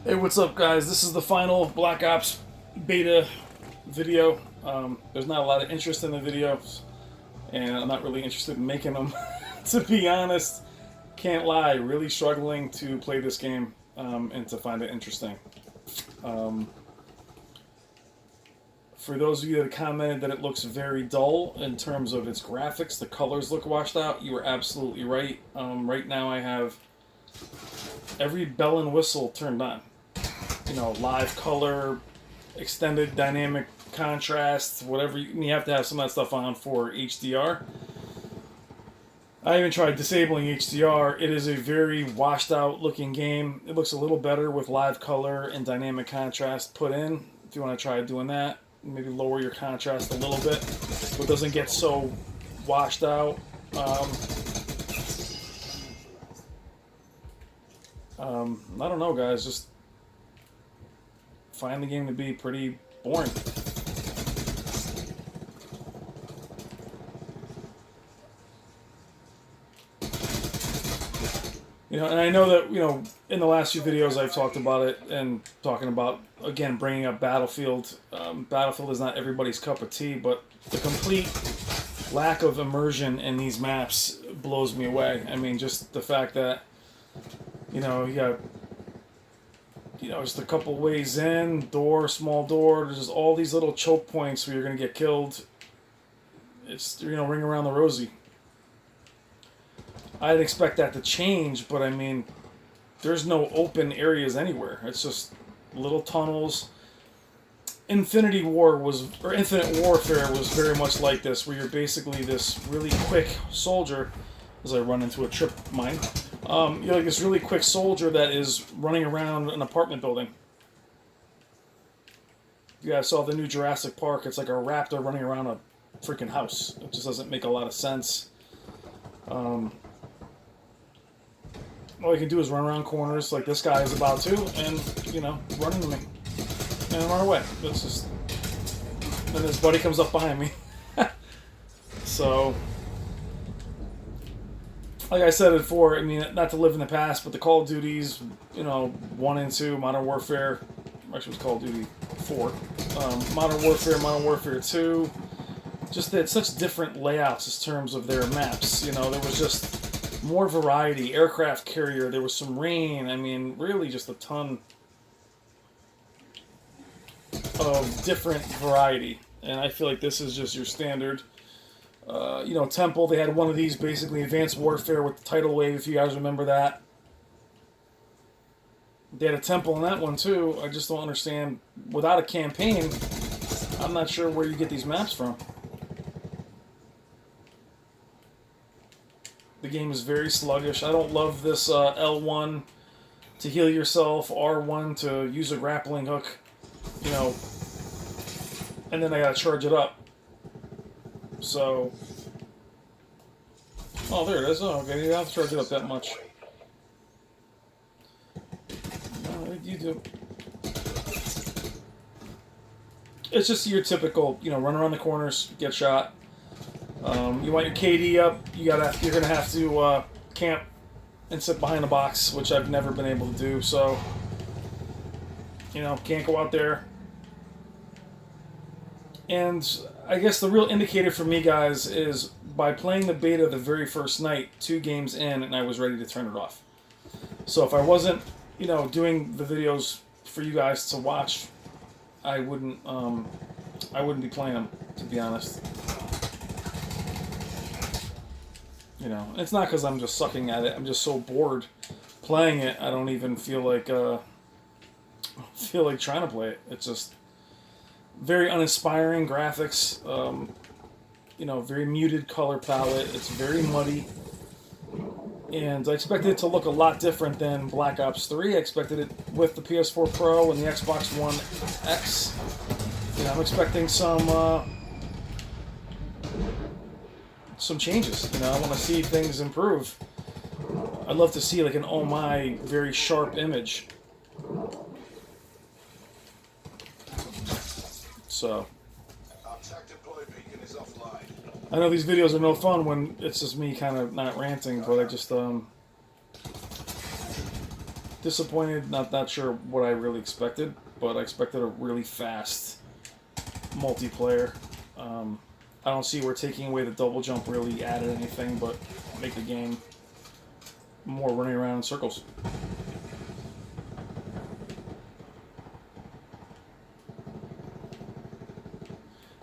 Hey, what's up, guys? This is the final Black Ops beta video. There's not a lot of interest in the videos, and I'm not really interested in making them, to be honest. Can't lie, really struggling to play this game and to find it interesting. Um, for those of you that commented that it looks very dull in terms of its graphics, the colors look washed out, you were absolutely right. Right now I have every bell and whistle turned on. You know, live color, extended dynamic contrast, whatever. You have to have some of that stuff on for HDR. I even tried disabling HDR. It is a very washed out looking game. It looks a little better with live color and dynamic contrast put in. If you want to try doing that, maybe lower your contrast a little bit so it doesn't get so washed out. I don't know, guys. Just find the game to be pretty boring. You know, and I know that, you know, in the last few videos I've talked about it and talking about, again, bringing up Battlefield. Battlefield is not everybody's cup of tea, but the complete lack of immersion in these maps blows me away. I mean, just the fact that, you know, you got, you know, just a couple ways in, door, small door, there's just all these little choke points where you're going to get killed. It's, you know, ring around the rosy. I'd expect that to change, but I mean, there's no open areas anywhere. It's just little tunnels. Infinite Warfare was very much like this, where you're basically this really quick soldier, as I run into a trip mine. You're like this really quick soldier that is running around an apartment building. You guys saw the new Jurassic Park. It's like a raptor running around a freaking house. It just doesn't make a lot of sense. All you can do is run around corners like this guy is about to, and, you know, run into me. And run away. It's just... Then his buddy comes up behind me. So... Like I said before, I mean, not to live in the past, but the Call of Duties, you know, 1 and 2, Modern Warfare, actually it was Call of Duty 4, Modern Warfare 2, just they had such different layouts in terms of their maps. You know, there was just more variety. Aircraft carrier, there was some rain. I mean, really just a ton of different variety. And I feel like this is just your standard. You know, Temple, they had one of these, basically Advanced Warfare with the tidal wave, if you guys remember that. They had a Temple in that one, too. I just don't understand. Without a campaign, I'm not sure where you get these maps from. The game is very sluggish. I don't love this L1 to heal yourself, R1 to use a grappling hook, you know, and then I gotta charge it up. So, oh, there it is. Oh, okay, you don't have to charge it up that much. No, you do. It's just your typical, you know, run around the corners, get shot. You want your KD up, you're gonna have to camp and sit behind a box, which I've never been able to do. So, you know, can't go out there. And I guess the real indicator for me, guys, is by playing the beta the very first night, 2 games in, and I was ready to turn it off. So if I wasn't, you know, doing the videos for you guys to watch, I wouldn't be playing them, to be honest. You know, it's not because I'm just sucking at it. I'm just so bored playing it. I don't even feel like trying to play it. It's just very uninspiring graphics, you know, very muted color palette. It's very muddy, and I expected it to look a lot different than Black Ops 3. I expected it with the PS4 Pro and the Xbox One X. You know, I'm expecting some changes. You know, I want to see things improve. I'd love to see like an oh my very sharp image. So, I know these videos are no fun when it's just me kind of not ranting, but I just, disappointed. Not sure what I really expected, but I expected a really fast multiplayer. I don't see where taking away the double jump really added anything, but make the game more running around in circles.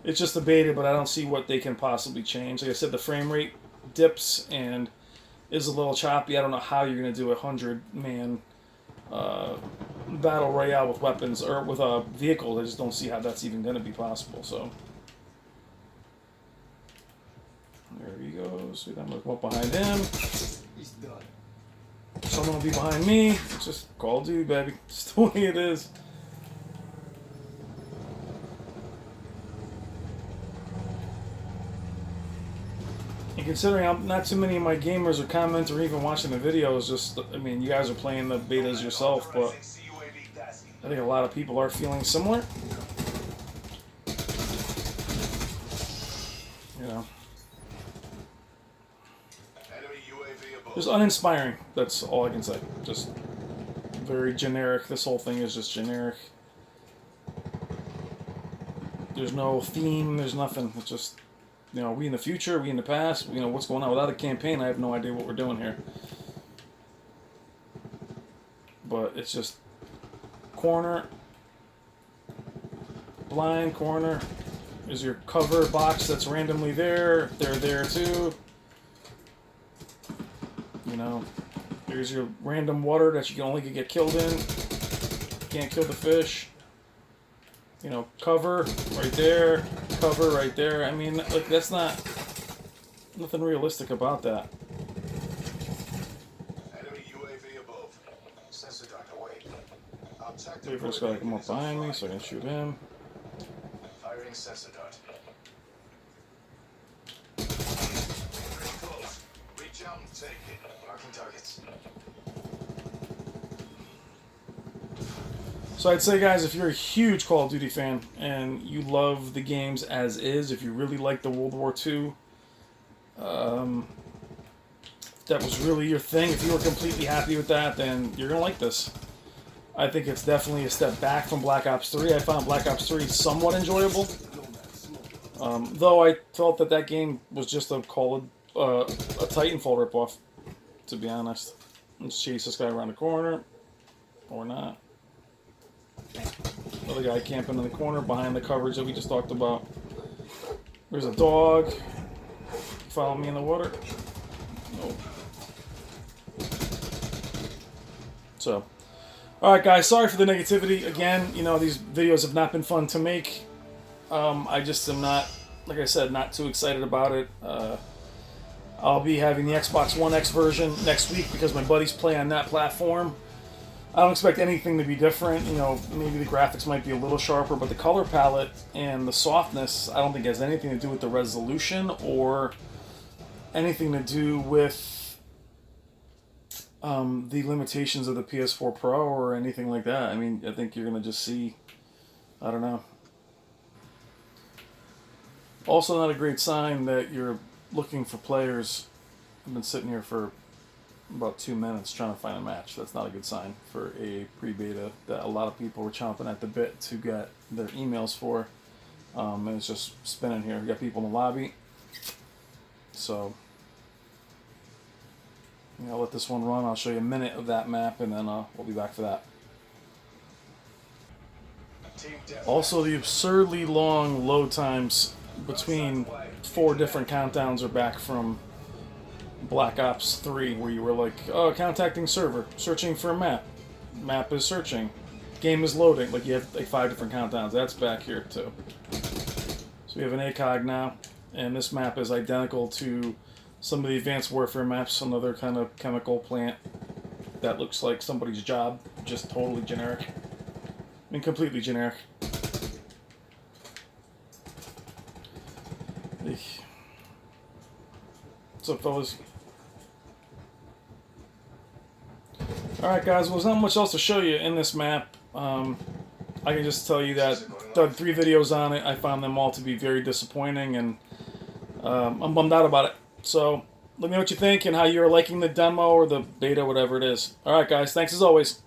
It's just a beta, but I don't see what they can possibly change. Like I said, the frame rate dips and is a little choppy. I don't know how you're going to do a 100-man battle royale with weapons or with a vehicle. I just don't see how that's even going to be possible. So there he goes. I'm going to come up behind him. He's done. Someone will be behind me. It's just Call of Duty, baby. It's the way it is. And considering not too many of my gamers are commenting or even watching the videos, just, I mean, you guys are playing the betas yourself, but I think a lot of people are feeling similar. You know. Just uninspiring. That's all I can say. Just very generic. This whole thing is just generic. There's no theme. There's nothing. It's just, you know, we in the future, we in the past. You know, what's going on? Without a campaign, I have no idea what we're doing here. But it's just corner, blind corner. Is your cover box that's randomly there. They're there too. You know, there's your random water that you can only get killed in. Can't kill the fish. You know, cover right there, cover right there. I mean, like, that's nothing realistic about that. Enemy UAV above. Sensor dock away. Wait for this guy to come up behind me so I can shoot him. Firing sensor dart. Close. Reach out and take it. Marking targets. So I'd say, guys, if you're a huge Call of Duty fan and you love the games as is, if you really like the World War II, that was really your thing, if you were completely happy with that, then you're going to like this. I think it's definitely a step back from Black Ops 3. I found Black Ops 3 somewhat enjoyable. Though I felt that game was just a Titanfall ripoff, to be honest. Let's chase this guy around the corner. Or not. Another guy camping in the corner behind the coverage that we just talked about. There's a dog. Follow me in the water. Nope. So, alright guys, sorry for the negativity. Again, you know, these videos have not been fun to make. I just am not, like I said, not too excited about it. I'll be having the Xbox One X version next week because my buddies play on that platform. I don't expect anything to be different. You know, maybe the graphics might be a little sharper, but the color palette and the softness, I don't think has anything to do with the resolution or anything to do with the limitations of the PS4 Pro or anything like that. I mean, I think you're going to just see, I don't know. Also not a great sign that you're looking for players. I've been sitting here for about 2 minutes trying to find a match. That's not a good sign for a pre-beta that a lot of people were chomping at the bit to get their emails for. And it's just spinning here. We got people in the lobby. So, yeah, I'll let this one run. I'll show you a minute of that map, and then we'll be back for that. Also, the absurdly long load times between 4 different countdowns are back from Black Ops 3, where you were like, oh, contacting server, searching for a map. Map is searching. Game is loading. Like, you have like 5 different countdowns. That's back here, too. So we have an ACOG now, and this map is identical to some of the Advanced Warfare maps, another kind of chemical plant that looks like somebody's job, just totally generic. I mean, completely generic. What's up, fellas? Alright, guys, well, there's not much else to show you in this map. I can just tell you that I've done 3 videos on it. I found them all to be very disappointing, and I'm bummed out about it. So, let me know what you think and how you're liking the demo or the beta, whatever it is. Alright, guys, thanks as always.